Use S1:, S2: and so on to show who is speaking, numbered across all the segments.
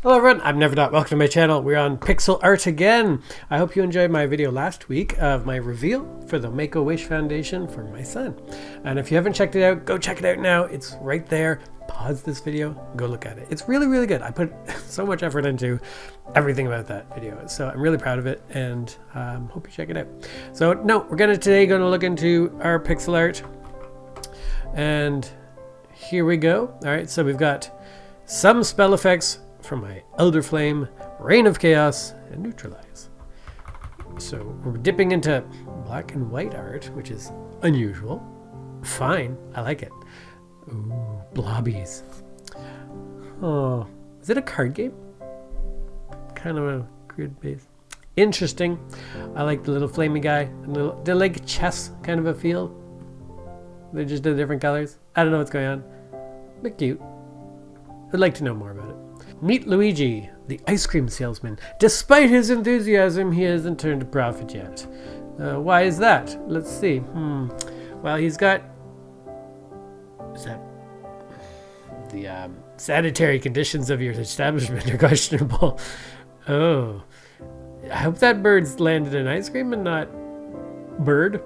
S1: Hello everyone, I'm Neverdot. Welcome to my channel. We're on pixel art again. I hope you enjoyed my video last week of my reveal for the Make-A-Wish Foundation for my son. And if you haven't checked it out, go check it out now. It's right there. Pause this video, go look at it. It's really, really good. I put so much effort into everything about that video. So I'm really proud of it and hope you check it out. So no, we're today going to look into our pixel art. And here we go. All right, so we've got some spell effects from my Elder Flame, Reign of Chaos, and Neutralize. So we're dipping into black and white art, which is unusual. Fine, I like it. Ooh, blobbies. Oh, is it a card game? Kind of a grid base. Interesting. I like the little flamey guy. They're like chess kind of a feel. They're just in different colors. I don't know what's going on. But cute. I'd like to know more about it. Meet Luigi, the ice cream salesman. Despite his enthusiasm, he hasn't turned a profit yet. Why is that? Let's see. Well, he's got... Is that... The sanitary conditions of your establishment are questionable. Oh. I hope that bird's landed in ice cream and not... bird.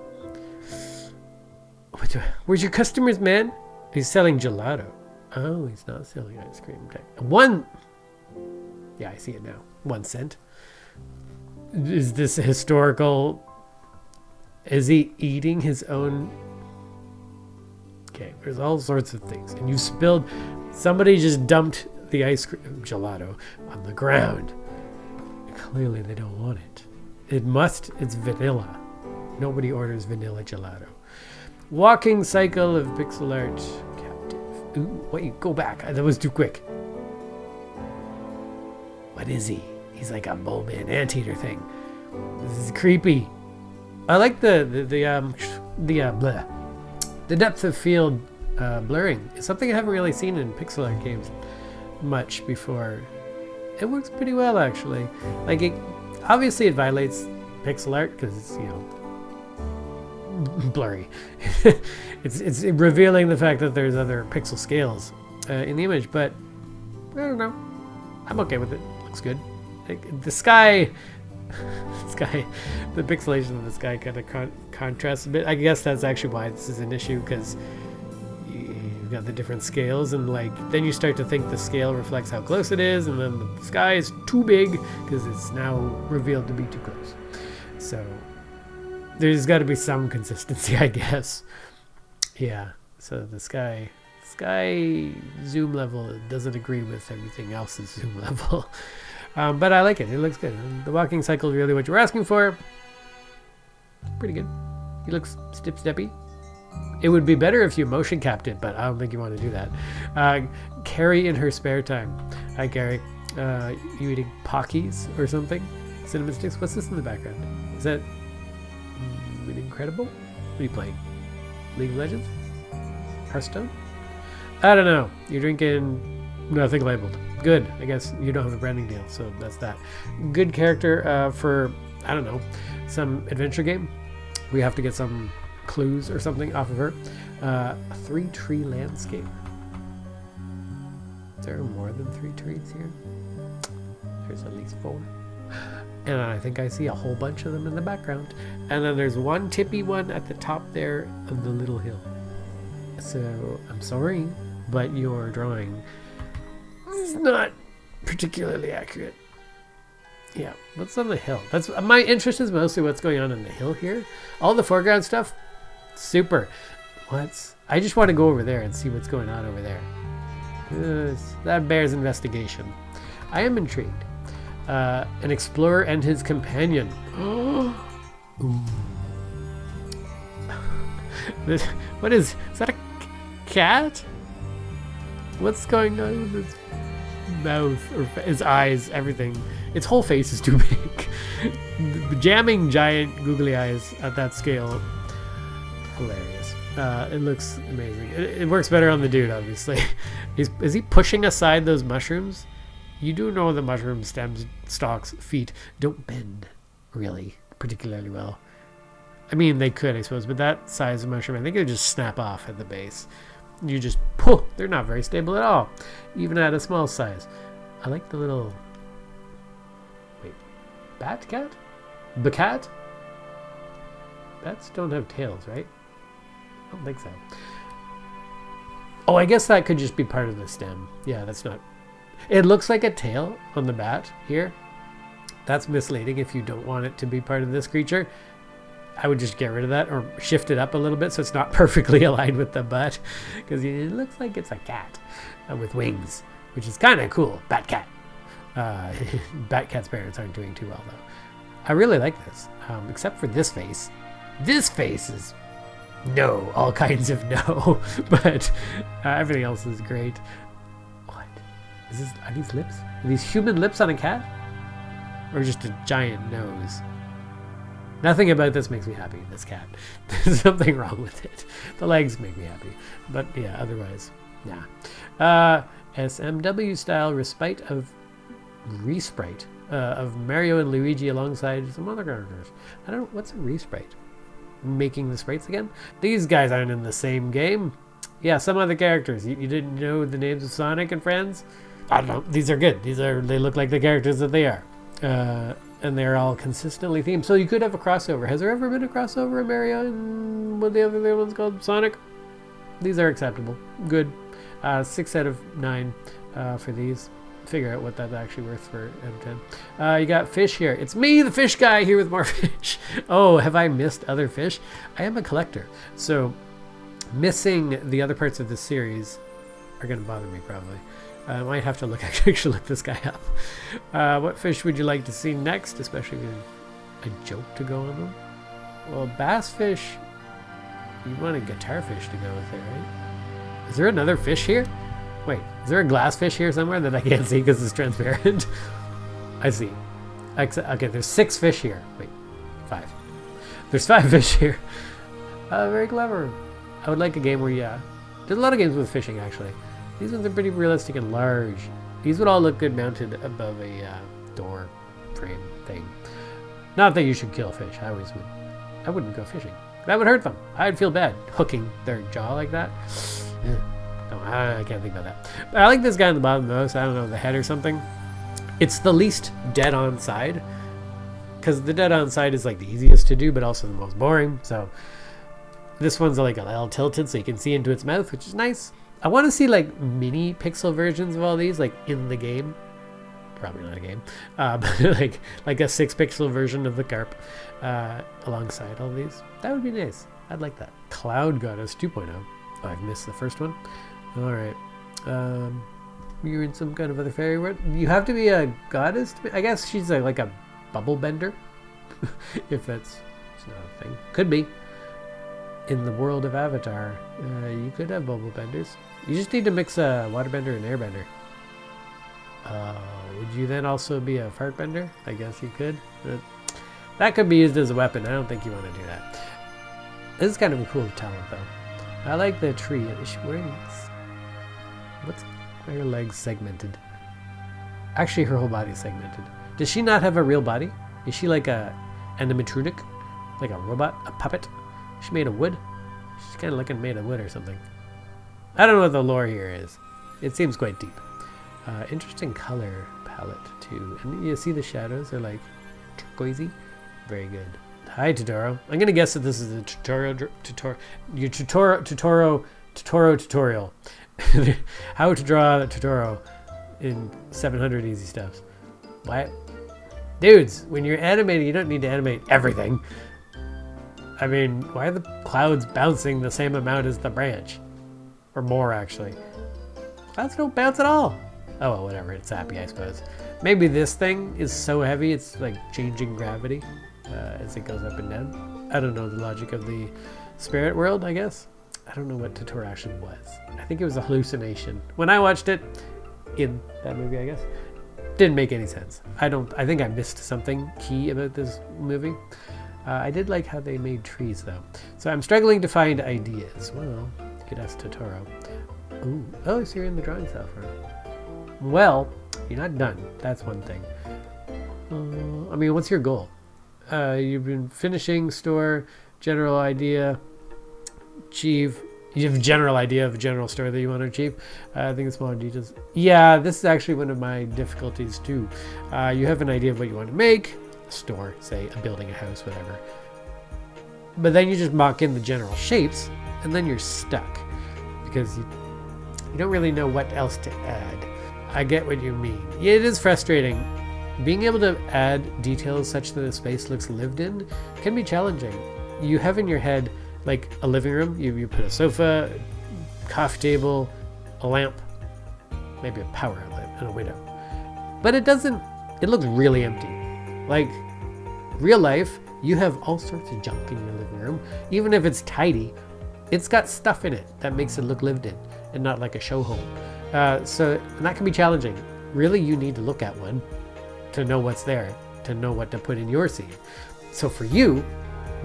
S1: Where's your customers, man? He's selling gelato. Oh, he's not selling ice cream. Okay. Yeah, I see it now. 1 cent. Is this a historical? Is he eating his own? Okay, there's all sorts of things. And you spilled, somebody just dumped the ice cream gelato on the ground. Clearly they don't want it. It's vanilla. Nobody orders vanilla gelato. Walking cycle of pixel art. Ooh, wait, go back. That was too quick. What is he? He's like a bowman anteater thing. This is creepy. I like the depth of field blurring. It's something I haven't really seen in pixel art games much before. It works pretty well actually. Like obviously it violates pixel art because it's, you know, blurry. it's revealing the fact that there's other pixel scales in the image, but I don't know. I'm okay with it. Looks good. Like, the sky, the pixelation of the sky kind of contrasts a bit. I guess that's actually why this is an issue, because you've got the different scales, and like then you start to think the scale reflects how close it is, and then the sky is too big because it's now revealed to be too close. So there's got to be some consistency, I guess. Yeah, so the sky zoom level doesn't agree with everything else's zoom level. But I like it. It looks good. And the walking cycle is really what you're asking for. Pretty good. He looks step-steppy. It would be better if you motion capped it, but I don't think you want to do that. Carrie in her spare time. Hi, Carrie. You eating Pockies or something? Cinnamon sticks? What's this in the background? Is that... Incredible? What are you playing? League of Legends? Hearthstone? I don't know. You're drinking nothing labeled. Good. I guess you don't have a branding deal, so that's that. Good character for, I don't know, some adventure game. We have to get some clues or something off of her. A 3-tree landscape. Is there more than 3 trees here? There's at least 4. And I think I see a whole bunch of them in the background. And then there's one tippy one at the top there of the little hill. So I'm sorry, but your drawing is not particularly accurate. Yeah, what's on the hill? That's my interest is mostly what's going on the hill here. All the foreground stuff, super. I just want to go over there and see what's going on over there. That bears investigation. I am intrigued. An explorer and his companion. Ooh. What is that a cat? What's going on with his mouth or his eyes, everything? Its whole face is too big. Jamming giant googly eyes at that scale. Hilarious. It looks amazing. It works better on the dude, obviously. Is he pushing aside those mushrooms? You do know the mushroom stems, stalks, feet don't bend really particularly well. I mean, they could, I suppose, but that size of mushroom, I think it would just snap off at the base. You just pull. They're not very stable at all, even at a small size. I like the little... Wait. Bat cat? Bacat? Bats don't have tails, right? I don't think so. Oh, I guess that could just be part of the stem. Yeah, that's not... It looks like a tail on the bat here. That's misleading if you don't want it to be part of this creature. I would just get rid of that or shift it up a little bit so it's not perfectly aligned with the butt, because it looks like it's a cat with wings, which is kind of cool. Bat cat. Bat cat's parents aren't doing too well though. I really like this, except for this face. This face is no, all kinds of no, but everything else is great. What is this? Are these lips? Are these human lips on a cat, or just a giant nose? Nothing about this makes me happy, this cat. There's something wrong with it. The legs make me happy. But yeah, otherwise, nah. SMW style respite of resprite of Mario and Luigi alongside some other characters. I don't know, what's a resprite? Making the sprites again? These guys aren't in the same game. Yeah, some other characters. You didn't know the names of Sonic and friends? I don't know. These are good. They look like the characters that they are. And they're all consistently themed. So you could have a crossover. Has there ever been a crossover of Mario and what the other one's called? Sonic? These are acceptable. Good. 6 out of 9 for these. Figure out what that's actually worth for out of 10. You got fish here. It's me, the fish guy, here with more fish. Oh, have I missed other fish? I am a collector. So missing the other parts of this series are going to bother me probably. I might have to actually look this guy up. What fish would you like to see next, especially with a joke to go on them? Well, bass fish, you want a guitar fish to go with it, right? Is there another fish here? Wait, is there a glass fish here somewhere that I can't see because it's transparent? I see. Okay, there's 6 fish here. Wait, 5. There's 5 fish here. Very clever. I would like a game where, yeah. There's a lot of games with fishing, actually. These ones are pretty realistic and large. These would all look good mounted above a door frame thing. Not that you should kill fish. I wouldn't go fishing. That would hurt them. I'd feel bad hooking their jaw like that. No, I can't think about that. But I like this guy on the bottom though, so I don't know, the head or something. It's the least dead on side, because the dead on side is like the easiest to do, but also the most boring. So this one's like a little tilted so you can see into its mouth, which is nice. I want to see like mini pixel versions of all these, like in the game. Probably not a game, but like a 6 pixel version of the carp alongside all these. That would be nice. I'd like that. Cloud Goddess 2.0. Oh, I've missed the first one. All right. You're in some kind of other fairy world. You have to be a goddess. I guess she's like a bubble bender, if it's not a thing. Could be. In the world of Avatar, you could have bubble benders. You just need to mix a waterbender and airbender. Would you then also be a fart bender? I guess you could. That could be used as a weapon. I don't think you want to do that. This is kind of a cool talent, though. I like the tree. Is she wearing... What's her legs segmented? Actually, her whole body's segmented. Does she not have a real body? Is she like a animatronic? Like a robot? A puppet? Is she made of wood? She's kind of looking made of wood or something. I don't know what the lore here is. It seems quite deep. Interesting color palette, too. And you see the shadows? They're like turquoisey. Very good. Hi, Totoro. I'm going to guess that this is a tutorial. How to draw Totoro in 700 easy steps. What? Dudes, when you're animating, you don't need to animate everything. I mean, why are the clouds bouncing the same amount as the branch? Or more, actually. Clouds don't bounce at all. Oh, well, whatever. It's happy, I suppose. Maybe this thing is so heavy, it's like changing gravity as it goes up and down. I don't know the logic of the spirit world, I guess. I don't know what Totoro actually was. I think it was a hallucination. When I watched it, in that movie, I guess, didn't make any sense. I think I missed something key about this movie. I did like how they made trees, though. So I'm struggling to find ideas. Well, you could ask Totoro. Ooh. Oh, so you're in the drawing software. Well, you're not done. That's one thing. I mean, what's your goal? You've been finishing store, general idea, achieve You have a general idea of a general story that you want to achieve. I think it's smaller details. Yeah, this is actually one of my difficulties too. You have an idea of what you want to make, a store, say, a building, a house, whatever. But then you just mock in the general shapes, and then you're stuck because you don't really know what else to add. I get what you mean. It is frustrating. Being able to add details such that a space looks lived in can be challenging. You have in your head like a living room, you put a sofa, coffee table, a lamp, maybe a power outlet and a window. But it looks really empty. Like real life, you have all sorts of junk in your living room. Even if it's tidy, it's got stuff in it that makes it look lived in and not like a show home. So that can be challenging. Really, you need to look at one to know what's there, to know what to put in your scene. So for you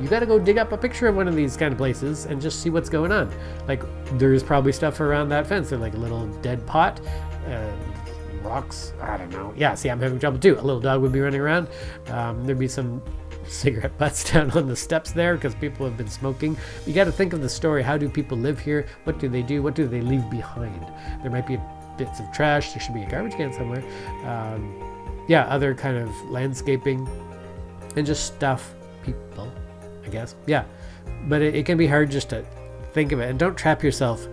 S1: got to go dig up a picture of one of these kind of places and just see what's going on. Like there's probably stuff around that fence. There's like a little dead pot, rocks, I don't know. Yeah, see, I'm having trouble too. A little dog would be running around. There'd be some cigarette butts down on the steps there because people have been smoking. You got to think of the story. How do people live here? What do they do? What do they leave behind? There might be bits of trash. There should be a garbage can somewhere. Yeah, other kind of landscaping and just stuff, people, I guess. Yeah, but it can be hard just to think of it. And don't trap yourself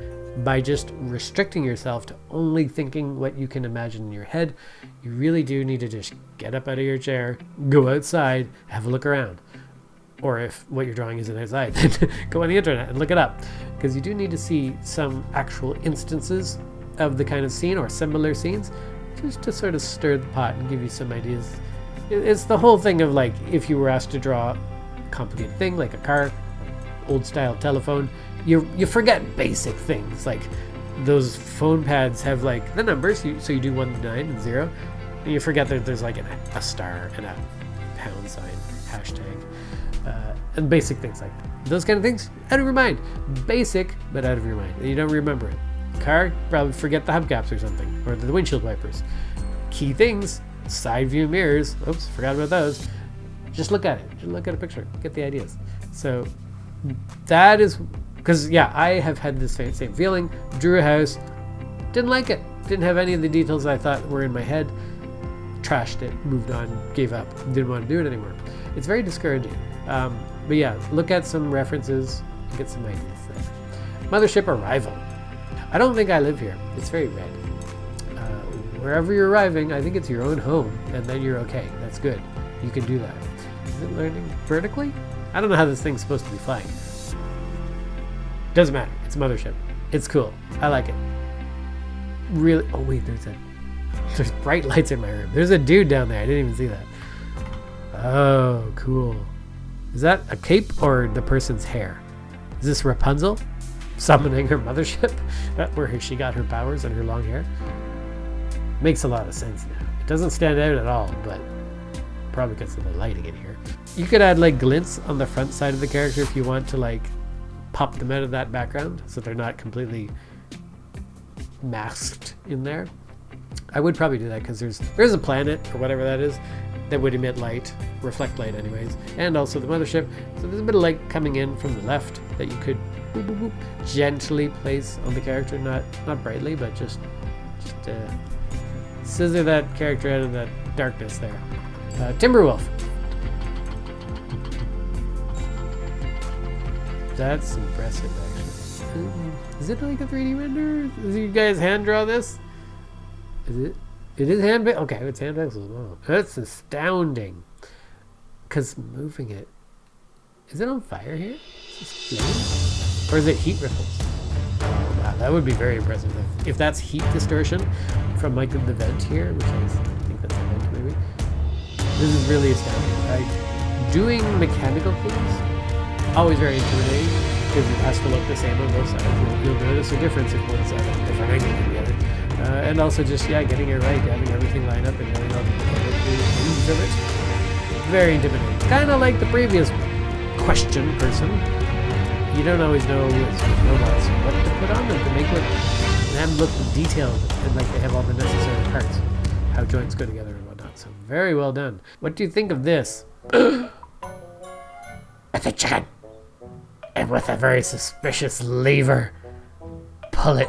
S1: by just restricting yourself to only thinking what you can imagine in your head. You really do need to just get up out of your chair, go outside, have a look around. Or if what you're drawing isn't outside, then go on the internet and look it up. Because you do need to see some actual instances of the kind of scene or similar scenes just to sort of stir the pot and give you some ideas. It's the whole thing of like if you were asked to draw a complicated thing like a car, old style telephone, you forget basic things like those phone pads have like the numbers, so you do 1 to 9 and 0, and you forget that there's like a star and a pound sign, hashtag, and basic things like that. Those kind of things out of your mind. Basic, but out of your mind, and you don't remember it. Car, probably forget the hubcaps or something, or the windshield wipers. Key things, side view mirrors, oops, forgot about those. Just look at it, just look at a picture, get the ideas. So that is, because yeah, I have had this same feeling. Drew a house, didn't like it, didn't have any of the details I thought were in my head, trashed it, moved on, gave up, didn't want to do it anymore. It's very discouraging. But yeah, look at some references and get some ideas there. Mothership arrival. I don't think I live here. It's very red. Wherever you're arriving, I think it's your own home, and then you're okay. That's good. You can do that. Is it learning vertically? I don't know how this thing's supposed to be flying. Doesn't matter. It's Mothership. It's cool. I like it. Really? Oh wait, there's bright lights in my room. There's a dude down there. I didn't even see that. Oh, cool. Is that a cape or the person's hair? Is this Rapunzel summoning her mothership? That where she got her powers and her long hair? Makes a lot of sense now. It doesn't stand out at all, but probably because of the lighting in here. You could add like glints on the front side of the character if you want to like pop them out of that background so they're not completely masked in there. I would probably do that because there's a planet or whatever that is that would emit light, reflect light anyways, and also the mothership. So there's a bit of light coming in from the left that you could boop, boop, boop, gently place on the character, not brightly, but just scissor that character out of that darkness there. Timberwolf. That's impressive, actually. Is it like a 3D render? Did you guys hand draw this? Is it? It is hand. Okay, it's hand pixels as well. That's astounding. Because moving it, is it on fire here? Is this flame? Or is it heat ripples? Wow, that would be very impressive. If that's heat distortion from like the vent here, which I think that's a vent maybe. This is really astounding. Doing mechanical things, always very intimidating because it has to look the same on both sides. You'll notice a difference if one side has a different angle than the other. And also just, yeah, getting it right, having everything line up and knowing all the use of it. Very intimidating. Kind of like the previous question person. You don't always know with robots what to put on them to make them look detailed and like they have all the necessary parts, how joints go together and whatnot. So very well done. What do you think of this? It's a chicken, and with a very suspicious lever. Pull it.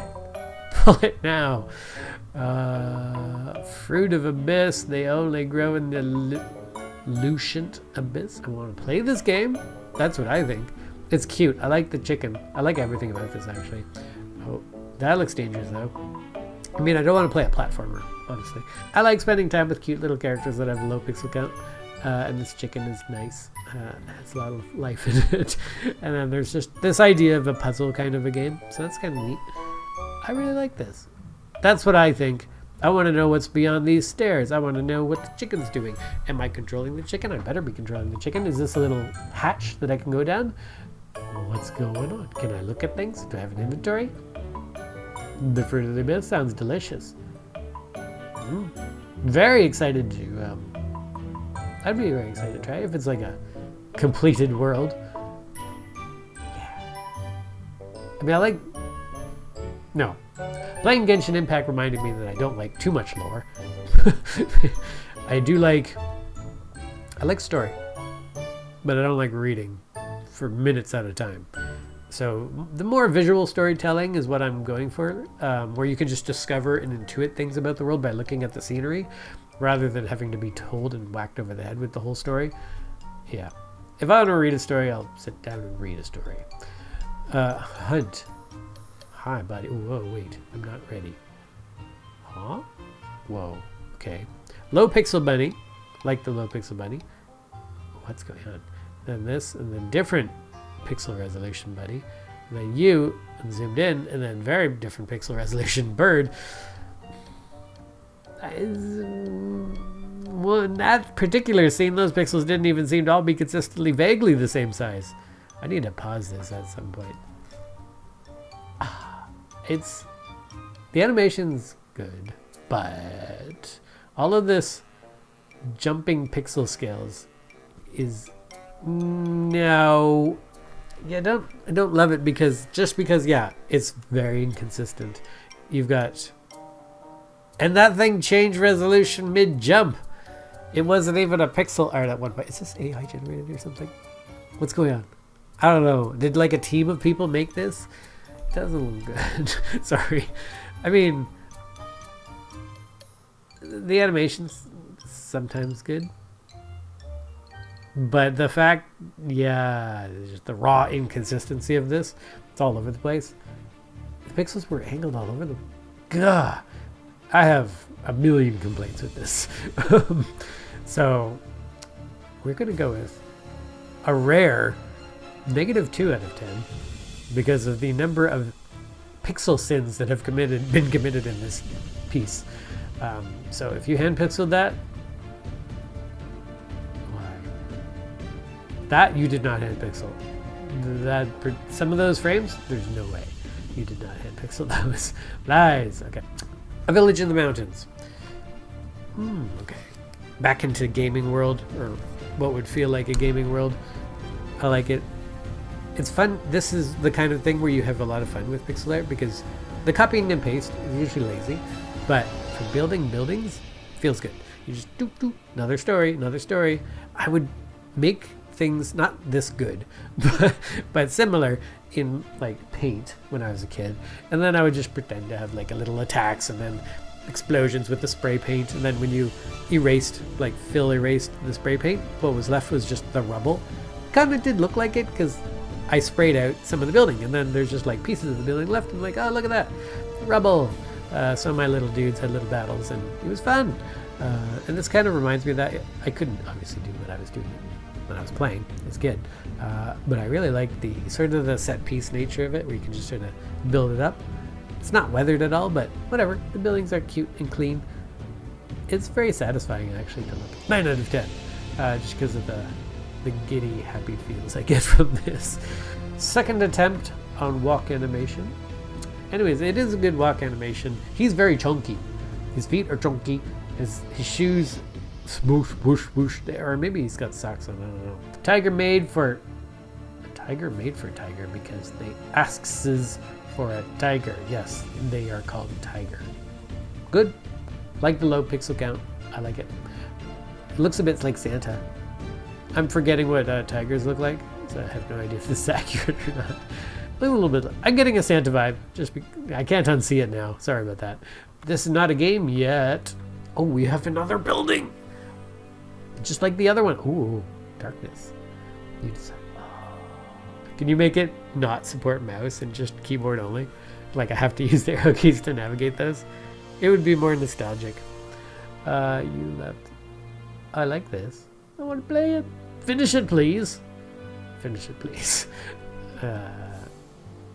S1: Pull it now. Fruit of Abyss. They only grow in the Lucent Abyss. I want to play this game. That's what I think. It's cute. I like the chicken. I like everything about this, actually. Oh, that looks dangerous, though. I mean, I don't want to play a platformer, honestly. I like spending time with cute little characters that have a low pixel count. And this chicken is nice. Has a lot of life in it. And then there's just this idea of a puzzle kind of a game. So that's kind of neat. I really like this. That's what I think. I want to know what's beyond these stairs. I want to know what the chicken's doing. Am I controlling the chicken? I better be controlling the chicken. Is this a little hatch that I can go down? What's going on? Can I look at things? Do I have an inventory? The Fruit of the Abyss sounds delicious. Very excited to... I'd be very excited to try if it's like a completed world. Yeah. I mean, I like... No. Playing Genshin Impact reminded me that I don't like too much lore. I like story. But I don't like reading for minutes at a time. So the more visual storytelling is what I'm going for, where you can just discover and intuit things about the world by looking at the scenery, rather than having to be told and whacked over the head with the whole story. Yeah. If I want to read a story, I'll sit down and read a story. Hunt. Hi, buddy. Whoa, wait. I'm not ready. Huh? Whoa. Okay. Low pixel bunny. Like the low pixel bunny. What's going on? Then this, and then different pixel resolution buddy. And then you, and zoomed in, and then very different pixel resolution bird. Well, in that particular scene, those pixels didn't even seem to all be consistently vaguely the same size. I need to pause this at some point. The animation's good, but all of this jumping pixel scales is no. Yeah, I don't love it because yeah, it's very inconsistent. You've got, and that thing changed resolution mid-jump. It wasn't even a pixel art at one point. Is this AI generated or something? What's going on? I don't know. Did like a team of people make this? It doesn't look good. Sorry. I mean, the animation's sometimes good. But the fact, yeah, just the raw inconsistency of this, it's all over the place. The pixels were angled all over the... Gah! I have a million complaints with this. So, we're going to go with a rare -2 out of 10 because of the number of pixel sins that have been committed in this piece. So if you hand pixeled that, that you did not hand pixel. That some of those frames, there's no way you did not hand pixel those. Lies. Okay. A village in the mountains. Okay. Back into gaming world, or what would feel like a gaming world. I like it. It's fun. This is the kind of thing where you have a lot of fun with pixel art because the copying and paste is usually lazy, but for building buildings, feels good. You just do another story. I would make things not this good, but similar in like Paint when I was a kid, and then I would just pretend to have like a little attacks and then explosions with the spray paint, and then when you Phil erased the spray paint, what was left was just the rubble. Kind of did look like it because I sprayed out some of the building, and then there's just like pieces of the building left, and like, oh, look at that rubble. Some of my little dudes had little battles, and it was fun. And this kind of reminds me of that. I couldn't obviously do what I was doing when I was playing as a kid, but I really like the sort of the set piece nature of it, where you can just sort of build it up. It's not weathered at all, but whatever. The buildings are cute and clean. It's very satisfying actually to look at. 9 out of 10, just because of the giddy, happy feels I get from this. Second attempt on walk animation. Anyways, it is a good walk animation. He's very chunky. His feet are chunky. His shoes, swoosh, whoosh, whoosh. Or maybe he's got socks on. I don't know. Tiger made for tiger because they asks for a tiger. Yes, they are called tiger. Good. Like the low pixel count. I like it. It looks a bit like Santa. I'm forgetting what tigers look like, so I have no idea if this is accurate or not. A little bit. I'm getting a Santa vibe. I can't unsee it now. Sorry about that. This is not a game yet. Oh, we have another building. Just like the other one. Ooh, darkness. You decide. Can you make it not support mouse and just keyboard only? Like I have to use the arrow keys to navigate those? It would be more nostalgic. You left. I like this. I want to play it. Finish it, please. Finish it, please.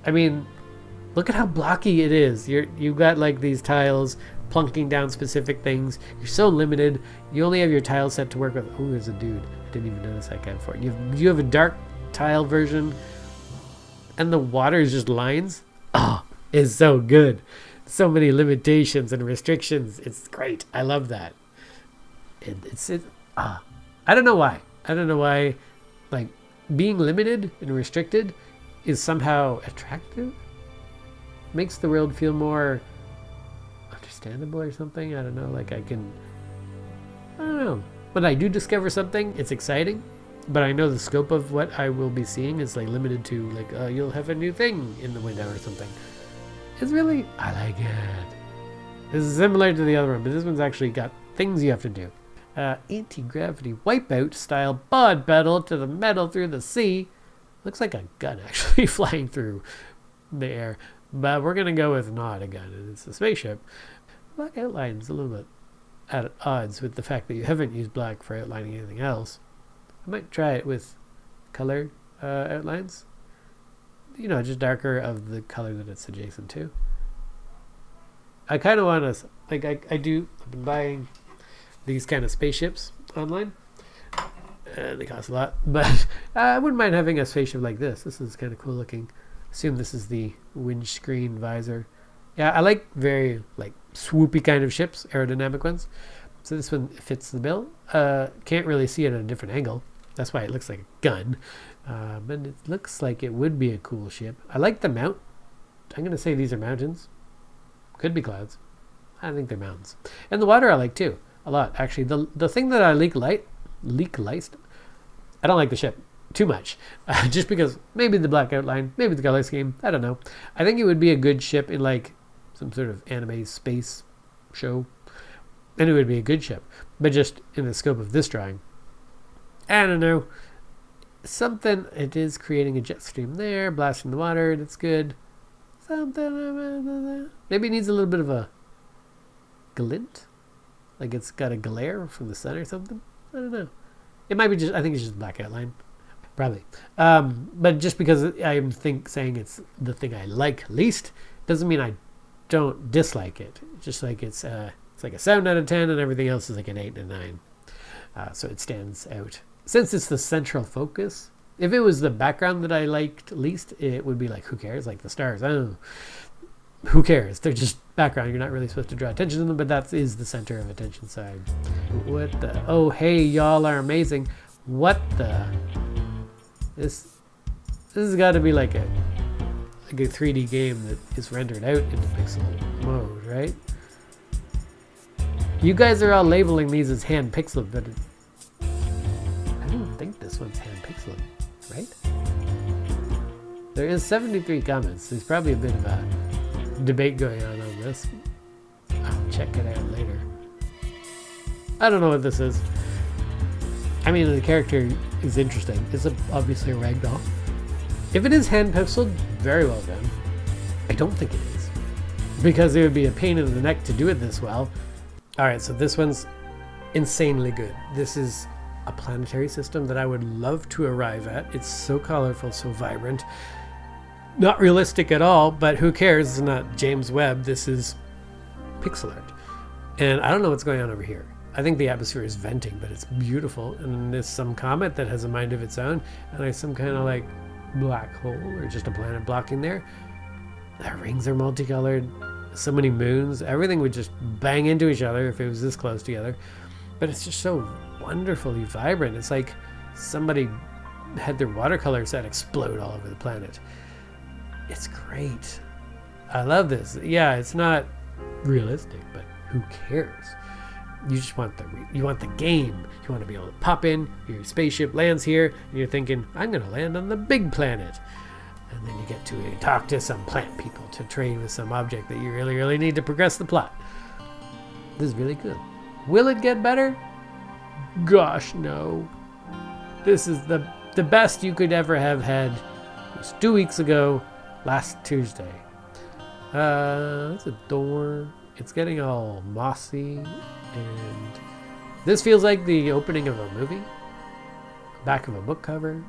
S1: I mean, look at how blocky it is. You've got like these tiles plunking down specific things. You're so limited. You only have your tile set to work with. Oh, there's a dude. I didn't even notice that guy before. You have a dark tile version, and the water is just lines. Oh, it's so good. So many limitations and restrictions. It's great. I love that. I don't know why. I don't know why. Like being limited and restricted is somehow attractive. Makes the world feel more understandable or something. I don't know. Like I don't know. When I do discover something, it's exciting. But I know the scope of what I will be seeing is like limited to like you'll have a new thing in the window or something. It's really, I like it. This is similar to the other one, but this one's actually got things you have to do. Anti-gravity wipeout style bod pedal to the metal through the sea. Looks like a gun actually flying through the air. But we're going to go with not a gun, and it's a spaceship. Black outline's a little bit at odds with the fact that you haven't used black for outlining anything else. I might try it with color outlines. You know, just darker of the color that it's adjacent to. I kind of want to, like, I've been buying these kind of spaceships online. They cost a lot, but I wouldn't mind having a spaceship like this. This is kind of cool looking. Assume this is the windscreen visor. Yeah, I like very, like, swoopy kind of ships, aerodynamic ones. So this one fits the bill. Can't really see it at a different angle. That's why it looks like a gun. But it looks like it would be a cool ship. I like the mount. I'm going to say these are mountains. Could be clouds. I think they're mountains. And the water I like too. A lot, actually. The thing that I least, I don't like the ship too much. Just because maybe the black outline, maybe the color scheme. I don't know. I think it would be a good ship in like some sort of anime space show. And it would be a good ship. But just in the scope of this drawing, I don't know. Something, it is creating a jet stream there, blasting the water, that's good. Something, maybe it needs a little bit of a glint. Like it's got a glare from the sun or something. I don't know. It might be just, I think it's just black outline. Probably. But just because I'm saying it's the thing I like least, doesn't mean I don't dislike it. Just like it's like a 7 out of 10 and everything else is like an 8 and a 9. So it stands out. Since it's the central focus, if it was the background that I liked least, it would be like, who cares? Like the stars. Oh, who cares? They're just background. You're not really supposed to draw attention to them, but that is the center of attention. So what the? Oh, hey, y'all are amazing. What the? This has got to be like a 3D game that is rendered out into pixel mode, right? You guys are all labeling these as hand pixeled, but I don't think this one's hand pixeled, right? There is 73 comments. There's probably a bit of a debate going on this. I'll check it out later. I don't know what this is. I mean, the character is interesting. It's obviously a ragdoll. If it is hand pixeled, very well done. I don't think it is, because it would be a pain in the neck to do it this well. Alright, so this one's insanely good. This is a planetary system that I would love to arrive at. It's so colorful, so vibrant. Not realistic at all, but who cares? It's not James Webb. This is pixel art. And I don't know what's going on over here. I think the atmosphere is venting, but it's beautiful. And there's some comet that has a mind of its own. And there's some kind of like black hole or just a planet blocking there. The rings are multicolored. So many moons. Everything would just bang into each other if it was this close together. But it's just so wonderfully vibrant. It's like somebody had their watercolor set explode all over the planet. It's great. I love this. Yeah, it's not realistic, but who cares? You just want the game. You want to be able to pop in, your spaceship lands here, and you're thinking, I'm going to land on the big planet. And then you get to talk to some plant people to trade with some object that you really, really need to progress the plot. This is really good. Will it get better? Gosh, no. This is the best you could ever have had. It was 2 weeks ago, last Tuesday. It's a door. It's getting all mossy, and this feels like the opening of a movie, back of a book cover.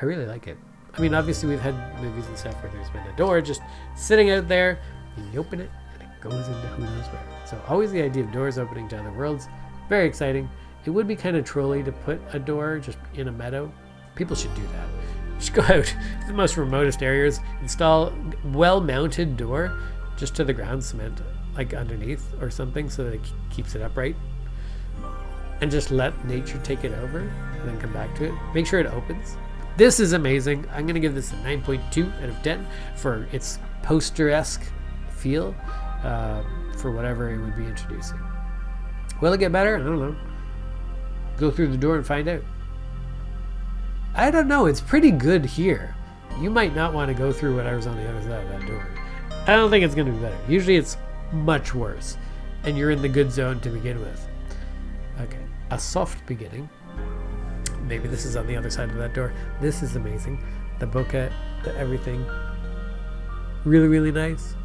S1: I really like it. I mean, obviously we've had movies and stuff where there's been a door just sitting out there, and you open it, and it goes into who knows where. So always the idea of doors opening to other worlds, very exciting. It would be kind of trolly to put a door just in a meadow. People should do that. Just go out to the most remotest areas, install well-mounted door just to the ground, cement like underneath or something so that it keeps it upright, and just let nature take it over and then come back to it. Make sure it opens. This is amazing. I'm going to give this a 9.2 out of 10 for its poster-esque feel, for whatever it would be introducing. Will it get better? I don't know. Go through the door and find out. I don't know. It's pretty good here. You might not want to go through whatever's on the other side of that door. I don't think it's going to be better. Usually it's much worse, and you're in the good zone to begin with. Okay, a soft beginning. Maybe this is on the other side of that door. This is amazing. The bokeh, the everything. Really, really nice.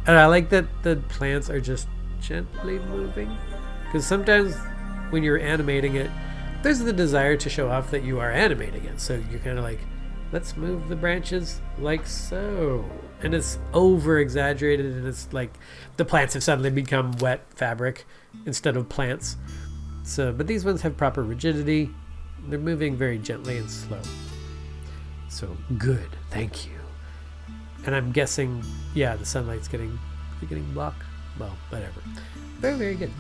S1: And I like that the plants are just gently moving, because sometimes when you're animating it, there's the desire to show off that you are animating it. So you're kind of like, let's move the branches like so. And it's over exaggerated, and it's like the plants have suddenly become wet fabric instead of plants. So, but these ones have proper rigidity. They're moving very gently and slow. So good, thank you. And I'm guessing, yeah, the sunlight's getting blocked. Well, whatever. Very, very good.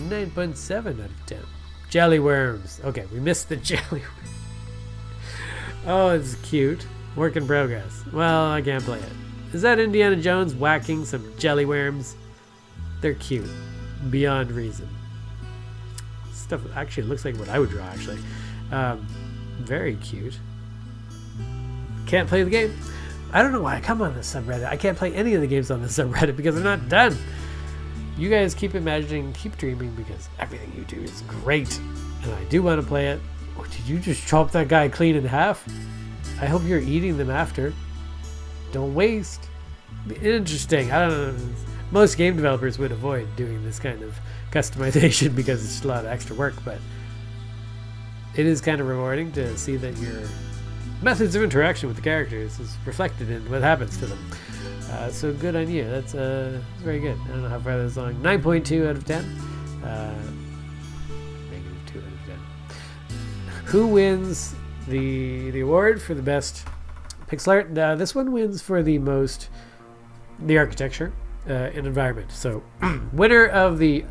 S1: 9.7 out of 10. Jelly worms. Okay, we missed the jelly worms. Oh, it's cute. Work in progress. Well, I can't play it. Is that Indiana Jones whacking some jelly worms? They're cute. Beyond reason. Stuff actually looks like what I would draw, actually. Very cute. Can't play the game. I don't know why I come on this subreddit. I can't play any of the games on this subreddit because they're not done. You guys keep imagining, keep dreaming, because everything you do is great. And I do want to play it. Oh, did you just chop that guy clean in half? I hope you're eating them after. Don't waste. Interesting. I don't know. Most game developers would avoid doing this kind of customization because it's just a lot of extra work, but it is kind of rewarding to see that your methods of interaction with the characters is reflected in what happens to them. So good on you. That's very good. I don't know how far that's along. 9.2 out of 10. Negative 2 out of 10. Who wins the award for the best pixel art? This one wins for the architecture and environment. So winner of the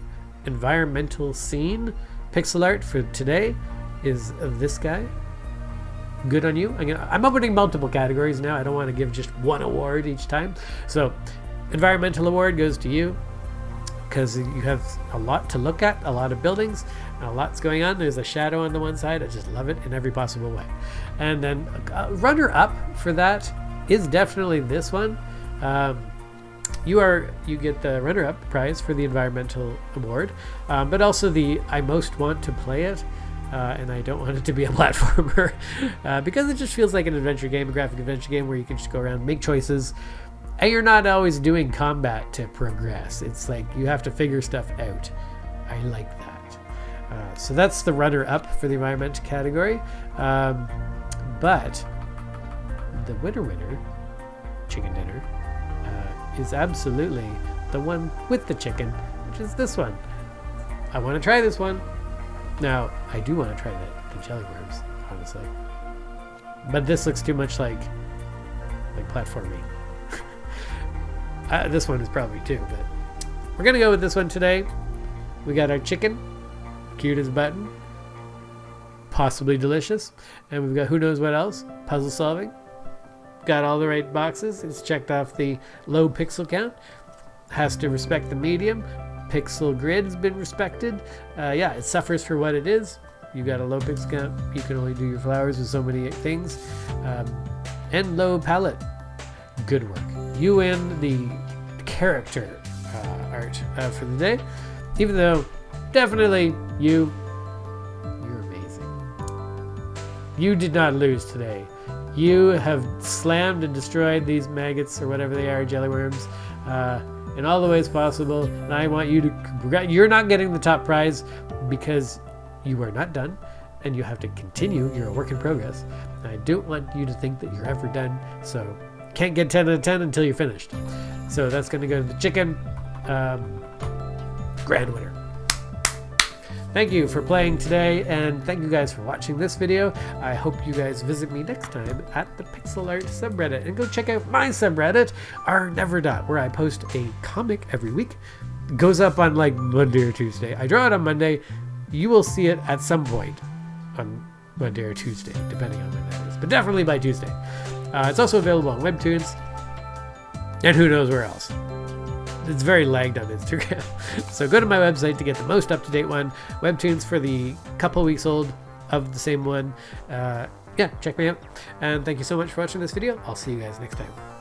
S1: environmental scene pixel art for today is this guy. Good on you. I'm opening multiple categories now. I don't want to give just one award each time. So environmental award goes to you because you have a lot to look at, a lot of buildings, and a lot's going on. There's a shadow on the one side. I just love it in every possible way. And then runner up for that is definitely this one. You get the runner-up prize for the environmental award, but also the I most want to play it. And I don't want it to be a platformer because it just feels like an adventure game, a graphic adventure game where you can just go around, make choices, and you're not always doing combat to progress. It's like you have to figure stuff out. I like that. So that's the runner-up for the environment category. But the winner, chicken dinner, is absolutely the one with the chicken, which is this one. I want to try this one. Now, I do want to try the jelly worms, honestly. But this looks too much like platforming. This one is probably too, but we're going to go with this one today. We got our chicken, cute as a button, possibly delicious. And we've got who knows what else, puzzle solving. Got all the right boxes. It's checked off the low pixel count. Has to respect the medium. Pixel grid has been respected. Yeah, it suffers for what it is. You got a low pixel count. You can only do your flowers with so many things. and low palette. Good work. You win the character art for the day. Even though, definitely, you're amazing. You did not lose today. You have slammed and destroyed these maggots, or whatever they are, jelly worms, in all the ways possible. And I want you to, you're not getting the top prize because you are not done, and you have to continue. You're a work in progress. And I don't want you to think that you're ever done, so can't get 10 out of 10 until you're finished. So that's going to go to the chicken. Grand winner. Thank you for playing today, and thank you guys for watching this video. I hope you guys visit me next time at the PixelArt subreddit, and go check out my subreddit, r-never-dot, where I post a comic every week. It goes up on like Monday or Tuesday. I draw it on Monday. You will see it at some point on Monday or Tuesday, depending on when that is, but definitely by Tuesday. It's also available on Webtoons, and who knows where else. It's very lagged on Instagram. So go to my website to get the most up-to-date one. Webtoons for the couple weeks old of the same one. Yeah, check me out. And thank you so much for watching this video. I'll see you guys next time.